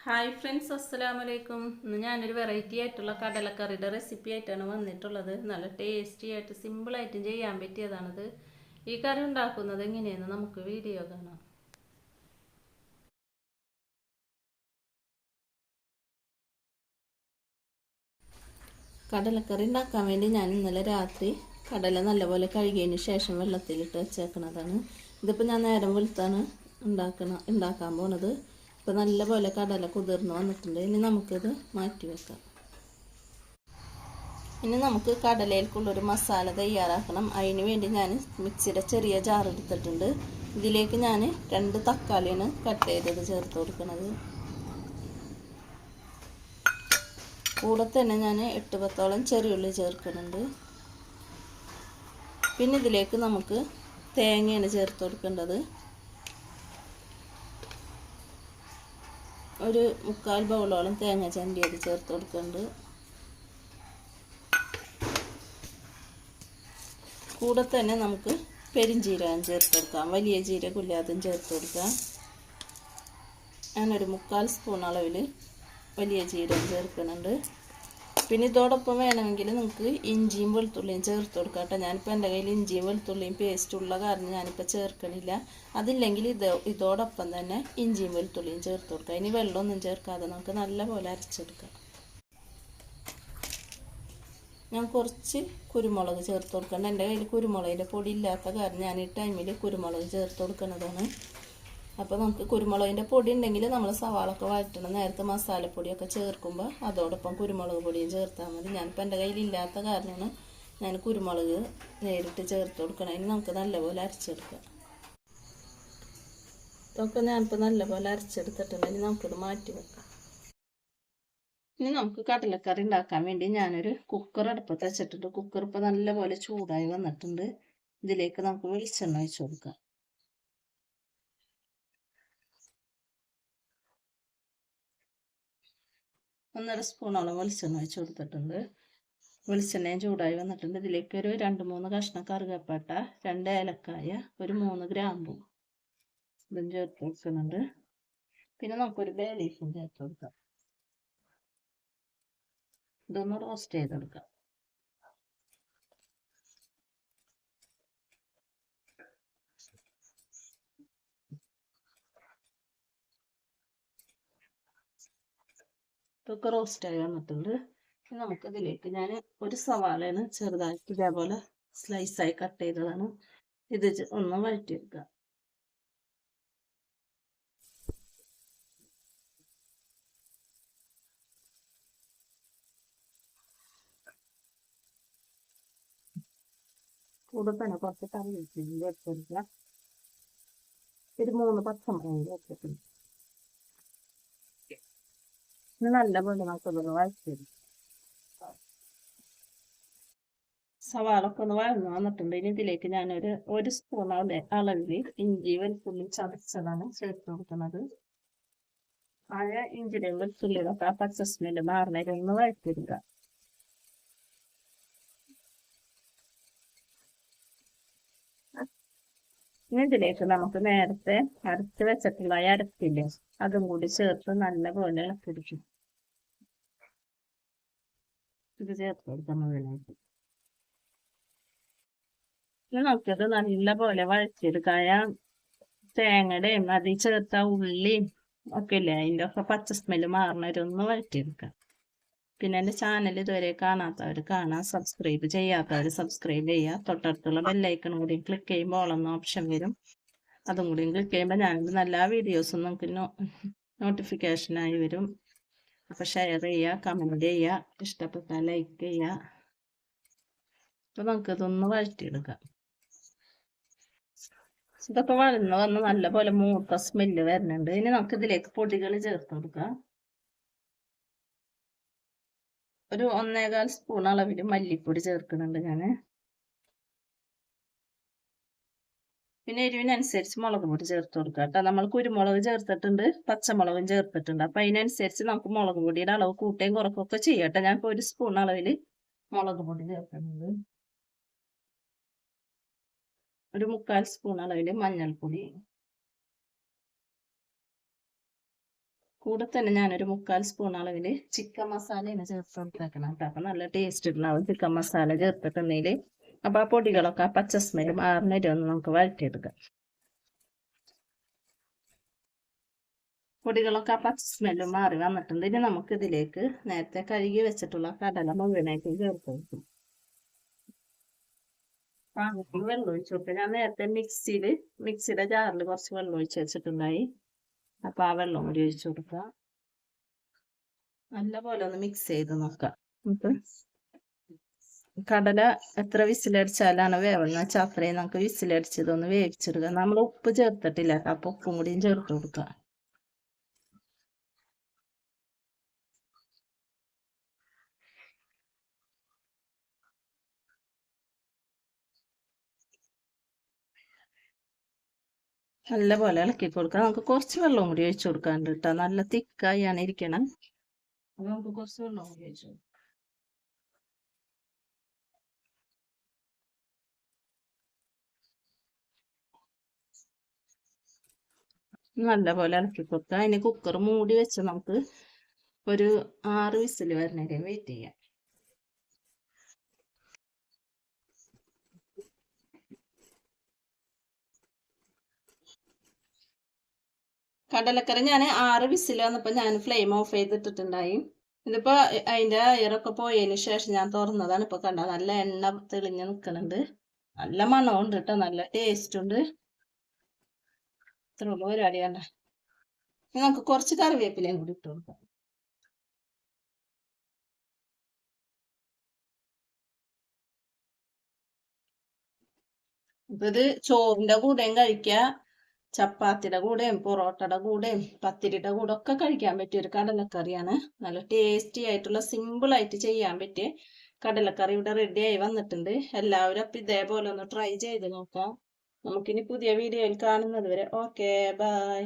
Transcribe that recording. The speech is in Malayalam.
ഹായ് ഫ്രണ്ട്സ്, അസ്സലാമു അലൈക്കും. ഇന്ന് ഞാനൊരു വെറൈറ്റി ആയിട്ടുള്ള കടലക്കറിയുടെ റെസിപ്പി ആയിട്ടാണ് വന്നിട്ടുള്ളത്. നല്ല ടേസ്റ്റി ആയിട്ട് സിമ്പിളായിട്ടും ചെയ്യാൻ പറ്റിയതാണിത്. ഈ കറി ഉണ്ടാക്കുന്നത് എങ്ങനെയെന്ന് നമുക്ക് വീഡിയോ കാണാം. കടലക്കറി ഉണ്ടാക്കാൻ വേണ്ടി ഞാൻ ഇന്നലെ രാത്രി കടല നല്ലപോലെ കഴുകിയതിന് ശേഷം വെള്ളത്തിലിട്ട് വെച്ചേക്കുന്നതാണ്. ഇതിപ്പോൾ ഞാൻ നേരം വെളുത്താണ് ഉണ്ടാക്കാൻ പോണത്. ഇപ്പോൾ നല്ലപോലെ കടല കുതിർന്ന് വന്നിട്ടുണ്ട്. ഇനി നമുക്കിത് മാറ്റി വെക്കാം. ഇനി നമുക്ക് കടലയിലേക്കുള്ളൊരു മസാല തയ്യാറാക്കണം. അതിന് വേണ്ടി ഞാൻ മിക്സിയുടെ ചെറിയ ജാർ എടുത്തിട്ടുണ്ട്. ഇതിലേക്ക് ഞാൻ 2 തക്കാളിയാണ് കട്ട് ചെയ്തത് ചേർത്ത് കൊടുക്കുന്നത്. കൂടെ തന്നെ ഞാൻ 8-10ഓളം ചെറിയുള്ളി ചേർക്കുന്നുണ്ട്. പിന്നെ ഇതിലേക്ക് നമുക്ക് തേങ്ങയാണ് ചേർത്ത് കൊടുക്കേണ്ടത്. ഒരു 3/4 ബൗളോളം തേങ്ങ ചണ്ടിയത് ചേർത്ത് കൊടുക്കുന്നുണ്ട്. കൂടെ തന്നെ നമുക്ക് പെരിഞ്ജീരകം ചേർത്ത് കൊടുക്കാം. വലിയ ജീരകമില്ലാതും ചേർത്ത് കൊടുക്കാം. ഞാനൊരു 3/4 സ്പൂൺ അളവിൽ വലിയ ജീരകം ചേർക്കുന്നുണ്ട്. പിന്നെ ഇതോടൊപ്പം വേണമെങ്കിൽ നിങ്ങൾക്ക് ഇഞ്ചിയും വെളുത്തുള്ളിയും ചേർത്ത് കൊടുക്കാം കേട്ടോ. ഞാനിപ്പോൾ എൻ്റെ കയ്യിൽ ഇഞ്ചിയും വെളുത്തുള്ളിയും പേസ്റ്റ് ഉള്ള കാരണം ഞാനിപ്പോൾ ചേർക്കണില്ല. അതില്ലെങ്കിൽ ഇതോടൊപ്പം തന്നെ ഇഞ്ചിയും വെളുത്തുള്ളിയും ചേർത്ത് കൊടുക്കാം. ഇനി വെള്ളമൊന്നും ചേർക്കാതെ നമുക്ക് നല്ലപോലെ അരച്ചെടുക്കാം. ഞാൻ കുറച്ച് കുരുമുളക് ചേർത്ത് കൊടുക്കണം. എൻ്റെ കയ്യിൽ കുരുമുളകിൻ്റെ പൊടി ഇല്ലാത്ത കാരണം ഞാൻ ഈ ടൈമിൽ കുരുമുളക് ചേർത്ത് കൊടുക്കുന്നതാണ്. അപ്പോൾ നമുക്ക് കുരുമുളകിൻ്റെ പൊടി ഉണ്ടെങ്കിൽ നമ്മൾ സവാളൊക്കെ വഴറ്റണം നേരത്തെ മസാലപ്പൊടിയൊക്കെ ചേർക്കുമ്പോൾ അതോടൊപ്പം കുരുമുളക് പൊടിയും ചേർത്താൽ മതി. ഞാനിപ്പോൾ എൻ്റെ കയ്യിൽ ഇല്ലാത്ത കാരണമാണ് ഞാൻ കുരുമുളക് നേരിട്ട് ചേർത്ത് കൊടുക്കണം. ഇനി നമുക്ക് നല്ലപോലെ അരച്ചെടുക്കാം. ഇതൊക്കെ ഞാനിപ്പോൾ നല്ലപോലെ അരച്ചെടുത്തിട്ടുണ്ട്. ഇനി നമുക്കിത് മാറ്റി വെക്കാം. ഇനി നമുക്ക് കടലക്കറി ഉണ്ടാക്കാൻ വേണ്ടി ഞാനൊരു കുക്കർ അടുപ്പത്ത് വെച്ചിട്ടുണ്ട്. കുക്കർ ഇപ്പോൾ നല്ലപോലെ ചൂടായി വന്നിട്ടുണ്ട്. ഇതിലേക്ക് നമുക്ക് വെളിച്ചെണ്ണ ഒഴിച്ചു കൊടുക്കാം. ഒന്നര സ്പൂണോളം വെളിച്ചെണ്ണ ഒഴിച്ചു കൊടുത്തിട്ടുണ്ട്. വെളിച്ചെണ്ണയും ചൂടായി വന്നിട്ടുണ്ട്. ഇതിലേക്ക് ഒരു 2-3 കഷ്ണം കറുകപ്പട്ട, 2 ഏലക്കായ, ഒരു 3 ഗ്രാമ്പൂ ഇതും ചേർത്ത് കൊടുക്കുന്നുണ്ട്. പിന്നെ നമുക്കൊരു ബേ ലീഫും ചേർത്ത് കൊടുക്കാം. ഇതൊന്ന് റോസ്റ്റ് ചെയ്തെടുക്കാം. ഇതൊക്കെ റോസ്റ്റായി വന്നിട്ടുണ്ട്. നമുക്കിതിലേക്ക് ഞാൻ ഒരു സവാളയാണ് ചെറുതായിട്ട് ഇതേപോലെ സ്ലൈസായി കട്ട് ചെയ്തതാണ്. ഇത് ഒന്ന് വഴറ്റിയെടുക്കുക. കൂടെ തന്നെ കുറച്ച് കറിവേപ്പില ചേർത്തില്ല. ഒരു 3 പച്ചമുളക് ചേർത്തിട്ടുണ്ട്. നല്ലപോലെ നമുക്കൊന്ന് വഴറ്റിയെടുക്കാം. സവാളൊക്കെ ഒന്ന് വഴന്നു വന്നിട്ടുണ്ട്. ഇനി ഇതിലേക്ക് ഞാനൊരു സ്പൂൺ അളവിൽ ഇഞ്ചി വെളുത്തുള്ളി ചതച്ചതാണ് ചേർത്ത് കൊടുക്കുന്നത്. ഇഞ്ചിയും വെളുത്തുള്ളിയൊക്കെ ആ പച്ച സ്മെല്ല് മാറുന്നതിന് ഒന്ന് വഴറ്റിയെടുക്കുക. ഇനി ഇതിലേക്ക് നമുക്ക് നേരത്തെ അരച്ച് വെച്ചിട്ടുള്ള അരപ്പില്ലേ അതും കൂടി ചേർത്ത് നല്ലപോലെ ഇളക്കിയെടുക്കും. ഇത് ചേർത്ത് കൊടുക്കുന്നതിനായിട്ട് നമുക്കത് നല്ലപോലെ വഴറ്റിയെടുക്കാം. തേങ്ങയുടെയും അതിൽ ചേർത്ത ഉള്ളിയും ഒക്കെ ഇല്ലേ അതിൻ്റെ ഒക്കെ പച്ച സ്മെല്ല് മാറുന്നവരൊന്ന് വഴറ്റിയെടുക്കാം. പിന്നെ എൻ്റെ ചാനൽ ഇതുവരെ കാണാത്തവർ കാണാം, സബ്സ്ക്രൈബ് ചെയ്യാത്തവർ സബ്സ്ക്രൈബ് ചെയ്യുക. തൊട്ടടുത്തുള്ള ബെല്ലൈക്കൺ കൂടി ക്ലിക്ക് ചെയ്യുമ്പോൾ ഓളെന്ന ഓപ്ഷൻ വരും. അതും കൂടി ക്ലിക്ക് ചെയ്യുമ്പോൾ ഞാനിത് നല്ല വീഡിയോസും നമുക്ക് നോട്ടിഫിക്കേഷനായി വരും. അപ്പോൾ ഷെയർ ചെയ്യുക, കമൻറ്റ് ചെയ്യുക, ഇഷ്ടപ്പെട്ടാൽ ലൈക്ക് ചെയ്യുക. അപ്പോൾ നമുക്കിതൊന്ന് വഴറ്റിയെടുക്കാം. ഇതൊക്കെ വഴന്ന് വന്ന് നല്ലപോലെ മൂത്ത സ്മെല്ല് വരുന്നുണ്ട്. ഇനി നമുക്ക് ഇതിലേക്ക് പൊടികൾ ചേർത്ത് കൊടുക്കാം. ഒരു 1.25 സ്പൂൺ അളവിൽ മല്ലിപ്പൊടി ചേർക്കുന്നുണ്ട് ഞാൻ. പിന്നെ എരിവിനനുസരിച്ച് മുളക് പൊടി ചേർത്ത് കൊടുക്കുക കേട്ടോ. നമ്മൾ കുരുമുളക് ചേർത്തിട്ടുണ്ട്, പച്ചമുളകും ചേർത്തിട്ടുണ്ട്. അപ്പം അതിനനുസരിച്ച് നമുക്ക് മുളക് പൊടിയുടെ അളവ് കൂട്ടുകയും കുറക്കുകയൊക്കെ ചെയ്യാം കേട്ടോ. ഞാൻ ഇപ്പോൾ 1 സ്പൂൺ അളവിൽ മുളക് പൊടി ചേർക്കുന്നുണ്ട്. ഒരു 3/4 സ്പൂൺ അളവിൽ മഞ്ഞൾപ്പൊടി, കൂടെ തന്നെ ഞാനൊരു 3/4 സ്പൂൺ അളവിൽ ചിക്കൻ മസാലയാണ് ചേർത്ത് കൊടുത്തേക്കണം കേട്ടോ. അപ്പം നല്ല ടേസ്റ്റ് ഉണ്ടാവും ചിക്കൻ മസാല ചേർത്തിട്ടുണ്ടെങ്കിൽ. അപ്പം ആ പൊടികളൊക്കെ ആ പച്ച സ്മെല്ല് മാറുന്നവരെ ഒന്ന് നമുക്ക് വഴറ്റിയെടുക്കാം. പൊടികളൊക്കെ ആ പച്ച സ്മെല്ല് മാറി വന്നിട്ടുണ്ട്. ഇനി നമുക്ക് ഇതിലേക്ക് നേരത്തെ കഴുകി വെച്ചിട്ടുള്ള കടല മുഴുവനായിട്ട് ചേർത്ത് കൊടുക്കും. പാകത്തിന് വെള്ളം ഒഴിച്ചു കൊടുക്കുക. ഞാൻ നേരത്തെ മിക്സിയുടെ ജാറിൽ കുറച്ച് വെള്ളം ഒഴിച്ച് വെച്ചിട്ടുണ്ടായി. അപ്പൊ ആ വെള്ളം കൂടി ഒഴിച്ചു കൊടുക്കുക. നല്ലപോലെ ഒന്ന് മിക്സ് ചെയ്ത് നോക്കാം. കടല എത്ര വിസിലടിച്ചാലാണ് വേവെന്ന് വെച്ചാൽ അത്രയും നമുക്ക് വിസിലടിച്ചതൊന്ന് വേവിച്ചെടുക്കുക. നമ്മൾ ഉപ്പ് ചേർത്തിട്ടില്ല, അപ്പൊ ഉപ്പും കൂടിയും ചേർത്ത് കൊടുക്കുക. നല്ലപോലെ ഇളക്കി കൊടുക്കുക. നമുക്ക് കുറച്ച് വെള്ളം കൂടി ഒഴിച്ചു കൊടുക്കാണ്ട് കേട്ടോ. നല്ല തിക്കായാണ് ഇരിക്കണം. അപ്പൊ നമുക്ക് കുറച്ച് വെള്ളം കൂടി ഒഴിച്ചു കൊടുക്കാം. നല്ലപോലെ ഇളക്കി കൊടുക്കുക. അതിന് കുക്കർ മൂടി വെച്ച് നമുക്ക് ഒരു 6 വിസിൽ വരുന്നവരെ വെയിറ്റ് ചെയ്യാം. കടലക്കറി ഞാൻ 6 വിസിൽ വന്നപ്പോൾ ഞാൻ ഫ്ലെയിം ഓഫ് ചെയ്തിട്ടുണ്ടായി. ഇതിപ്പോ അതിന്റെ എയറൊക്കെ പോയതിന് ശേഷം ഞാൻ തുറന്നതാണ്. ഇപ്പൊ കണ്ട നല്ല എണ്ണ തെളിഞ്ഞ് നിൽക്കുന്നുണ്ട്. നല്ല മണമുണ്ട് കേട്ടോ, നല്ല ടേസ്റ്റ് ഉണ്ട്. ഇത്രയുള്ള പരിപാടി കണ്ട. നമുക്ക് കുറച്ച് കറിവേപ്പിലയും കൂടി ഇട്ട് കൊടുക്കാം. ഇപ്പൊ ഇത് ചോറിന്റെ കൂടെയും കഴിക്കാം, ചപ്പാത്തിയുടെ കൂടെയും പൊറോട്ടയുടെ കൂടെയും പത്തിരിയുടെ കൂടെ ഒക്കെ കഴിക്കാൻ പറ്റിയ ഒരു കടലക്കറിയാണ്. നല്ല ടേസ്റ്റി ആയിട്ടുള്ള സിമ്പിൾ ആയിട്ട് ചെയ്യാൻ പറ്റിയ കടലക്കറി ഇവിടെ റെഡി ആയി വന്നിട്ടുണ്ട്. എല്ലാവരും അപ്പം ഇതേപോലെ ഒന്ന് ട്രൈ ചെയ്ത് നോക്കാം. നമുക്കിനി പുതിയ വീഡിയോയിൽ കാണുന്നത് വരെ ഓക്കെ ബൈ.